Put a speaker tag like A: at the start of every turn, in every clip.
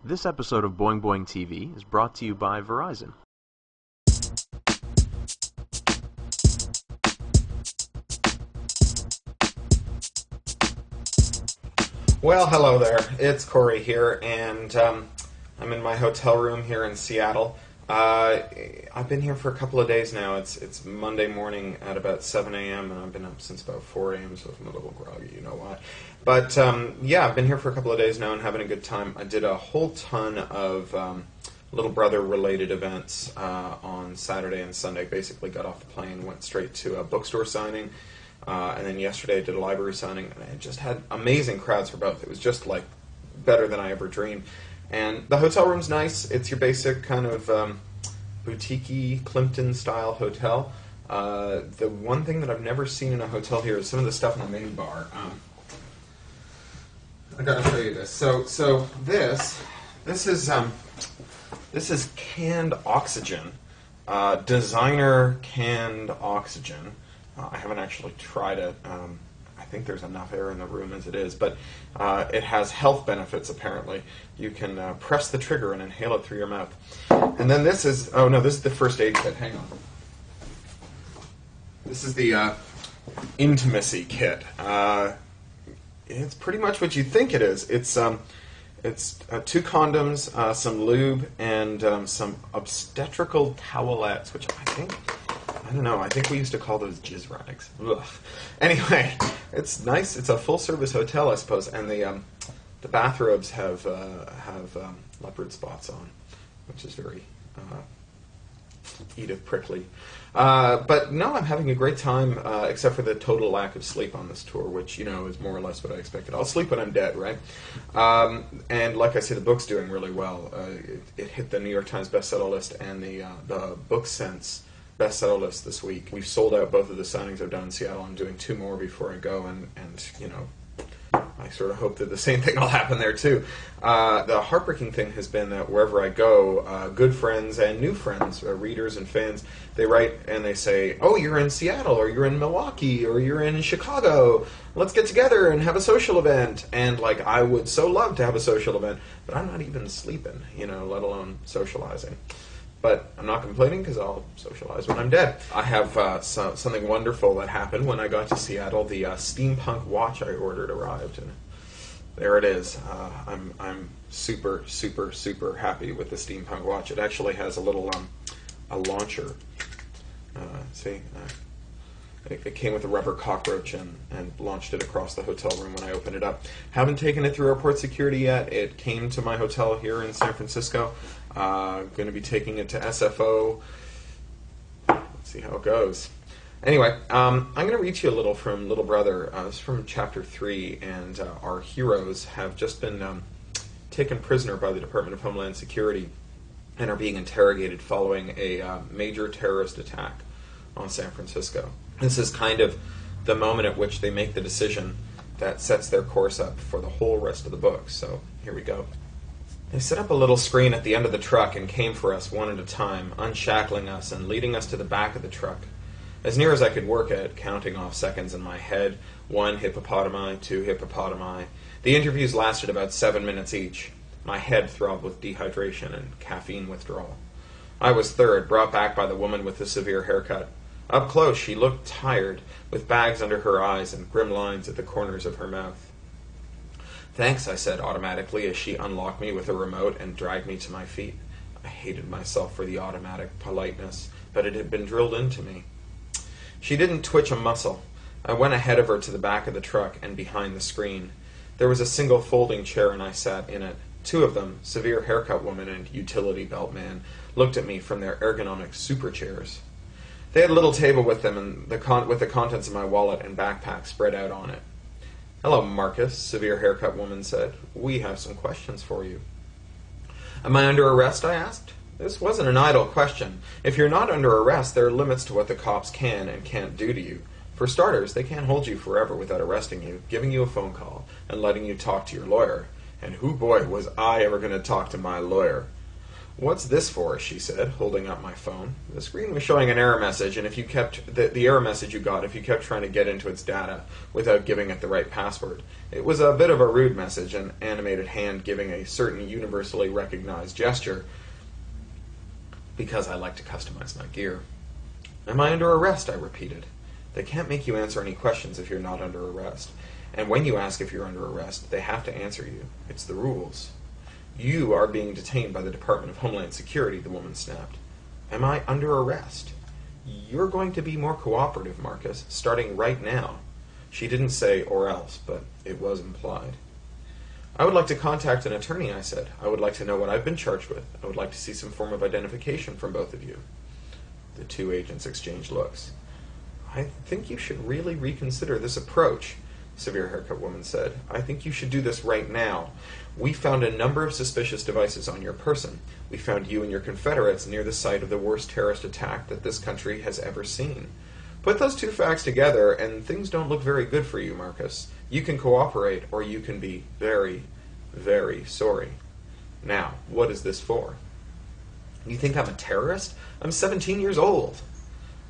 A: This episode of Boing Boing TV is brought to you by Verizon.
B: Well, hello there. It's Cory here, and I'm in my hotel room here in Seattle. I've been here for a couple of days now. It's Monday morning at about 7 a.m., and I've been up since about 4 a.m., so if I'm a little groggy, you know why. But, yeah, I've been here for a couple of days now and having a good time. I did a whole ton of Little Brother-related events on Saturday and Sunday. Basically got off the plane, went straight to a bookstore signing, and then yesterday I did a library signing, and I just had amazing crowds for both. It was just, like, better than I ever dreamed. And the hotel room's nice. It's your basic kind of boutique-y, Plimpton-style hotel. The one thing that I've never seen in a hotel here is some of the stuff in the main bar. I gotta show you this. So this is canned oxygen, designer canned oxygen. I haven't actually tried it. I think there's enough air in the room as it is, but it has health benefits, apparently. You can press the trigger and inhale it through your mouth. And then this is the first aid kit. Hang on. This is the intimacy kit. It's pretty much what you think it is. It's 2 condoms, some lube, and some obstetrical towelettes, which I think we used to call those jizz rags. Ugh. Anyway, it's nice. It's a full-service hotel, I suppose, and the bathrobes have leopard spots on, which is very Edith Prickly. But no, I'm having a great time, except for the total lack of sleep on this tour, which, is more or less what I expected. I'll sleep when I'm dead, right? And like I say, the book's doing really well. It hit the New York Times bestseller list and the Book Sense bestseller list this week. We've sold out both of the signings I've done in Seattle. I'm doing 2 more before I go, and I sort of hope that the same thing will happen there too. The heartbreaking thing has been that wherever I go, good friends and new friends, readers and fans, they write and they say, "Oh, you're in Seattle, or you're in Milwaukee, or you're in Chicago. Let's get together and have a social event." And I would so love to have a social event, but I'm not even sleeping, let alone socializing. But I'm not complaining because I'll socialize when I'm dead. I have something wonderful that happened when I got to Seattle. The steampunk watch I ordered arrived, and there it is. I'm super, super, super happy with the steampunk watch. It actually has a little a launcher. It came with a rubber cockroach and launched it across the hotel room when I opened it up. Haven't taken it through airport security yet. It came to my hotel here in San Francisco. Going to be taking it to SFO. Let's see how it goes. Anyway, I'm going to read you a little from Little Brother. This is from Chapter 3, and our heroes have just been taken prisoner by the Department of Homeland Security and are being interrogated following a major terrorist attack on San Francisco. This is kind of the moment at which they make the decision that sets their course up for the whole rest of the book. So here we go. They set up a little screen at the end of the truck and came for us one at a time, unshackling us and leading us to the back of the truck. As near as I could work at, counting off seconds in my head, 1 hippopotami, 2 hippopotami. The interviews lasted about 7 minutes each. My head throbbed with dehydration and caffeine withdrawal. I was third, brought back by the woman with the severe haircut. Up close, she looked tired, with bags under her eyes and grim lines at the corners of her mouth. "Thanks," I said automatically as she unlocked me with a remote and dragged me to my feet. I hated myself for the automatic politeness, but it had been drilled into me. She didn't twitch a muscle. I went ahead of her to the back of the truck and behind the screen. There was a single folding chair and I sat in it. 2 of them, severe haircut woman and utility belt man, looked at me from their ergonomic super chairs. They had a little table with them and with the contents of my wallet and backpack spread out on it. "Hello, Marcus," severe haircut woman said. "We have some questions for you." "Am I under arrest?" I asked. This wasn't an idle question. If you're not under arrest, there are limits to what the cops can and can't do to you. For starters, they can't hold you forever without arresting you, giving you a phone call, and letting you talk to your lawyer. And who, boy, was I ever going to talk to my lawyer? "What's this for?" she said, holding up my phone. The screen was showing an error message, and if you kept the error message you got if you kept trying to get into its data without giving it the right password. It was a bit of a rude message, an animated hand giving a certain universally recognized gesture, because I like to customize my gear. "Am I under arrest?" I repeated. They can't make you answer any questions if you're not under arrest. And when you ask if you're under arrest, they have to answer you. It's the rules. "You are being detained by the Department of Homeland Security," the woman snapped. "Am I under arrest?" "You're going to be more cooperative, Marcus, starting right now." She didn't say "or else," but it was implied. "I would like to contact an attorney," I said. "I would like to know what I've been charged with. I would like to see some form of identification from both of you." The two agents exchanged looks. "I think you should really reconsider this approach," the severe haircut woman said. "I think you should do this right now. We found a number of suspicious devices on your person. We found you and your Confederates near the site of the worst terrorist attack that this country has ever seen. Put those two facts together, and things don't look very good for you, Marcus. You can cooperate, or you can be very, very sorry. Now, what is this for?" "You think I'm a terrorist? I'm 17 years old."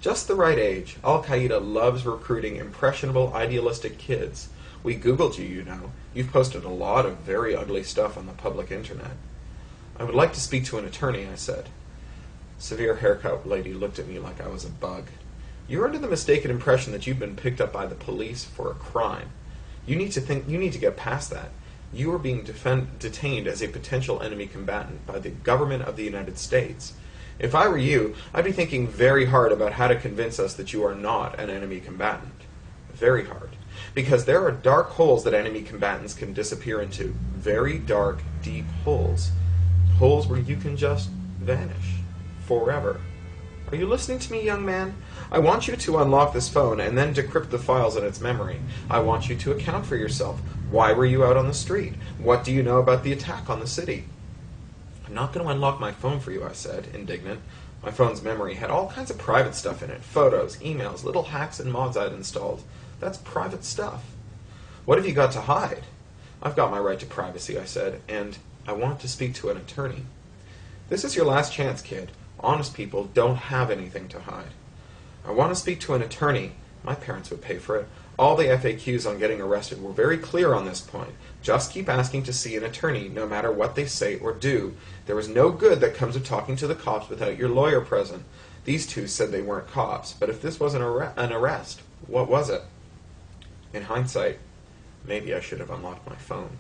B: "Just the right age. Al-Qaeda loves recruiting impressionable, idealistic kids. We Googled you, you know. You've posted a lot of very ugly stuff on the public internet." "I would like to speak to an attorney," I said. The severe haircut lady looked at me like I was a bug. "You're under the mistaken impression that you've been picked up by the police for a crime. You need to get past that. You are being detained as a potential enemy combatant by the government of the United States. If I were you, I'd be thinking very hard about how to convince us that you are not an enemy combatant. Very hard. Because there are dark holes that enemy combatants can disappear into. Very dark, deep holes. Holes where you can just vanish. Forever. Are you listening to me, young man? I want you to unlock this phone and then decrypt the files in its memory. I want you to account for yourself. Why were you out on the street? What do you know about the attack on the city?" "I'm not going to unlock my phone for you," I said, indignant. My phone's memory had all kinds of private stuff in it. Photos, emails, little hacks and mods I'd installed. That's private stuff. "What have you got to hide?" "I've got my right to privacy," I said, "and I want to speak to an attorney." "This is your last chance, kid. Honest people don't have anything to hide." "I want to speak to an attorney." My parents would pay for it. All the FAQs on getting arrested were very clear on this point. Just keep asking to see an attorney, no matter what they say or do. There is no good that comes of talking to the cops without your lawyer present. These two said they weren't cops, but if this wasn't an arrest, what was it? In hindsight, maybe I should have unlocked my phone.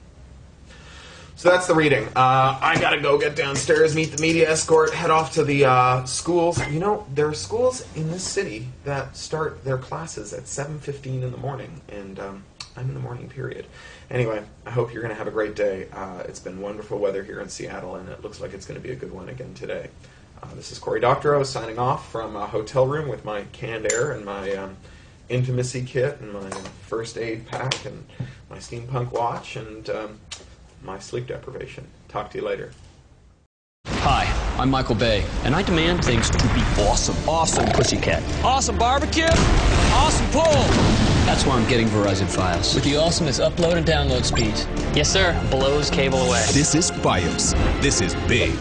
B: So that's the reading. I gotta go get downstairs, meet the media escort, head off to the schools. You know, there are schools in this city that start their classes at 7:15 in the morning, and I'm in the morning period. Anyway, I hope you're going to have a great day. It's been wonderful weather here in Seattle, and it looks like it's going to be a good one again today. This is Cory Doctorow signing off from a hotel room with my canned air and my intimacy kit and my first aid pack and my steampunk watch and my sleep deprivation. Talk to you later.
C: Hi, I'm Michael Bay, and I demand things to be awesome. Awesome pussycat.
D: Awesome barbecue. Awesome pool.
C: That's why I'm getting Verizon Files.
D: With the awesomest upload and download speeds.
E: Yes, sir. Blows cable away.
F: This is Fios. This is big.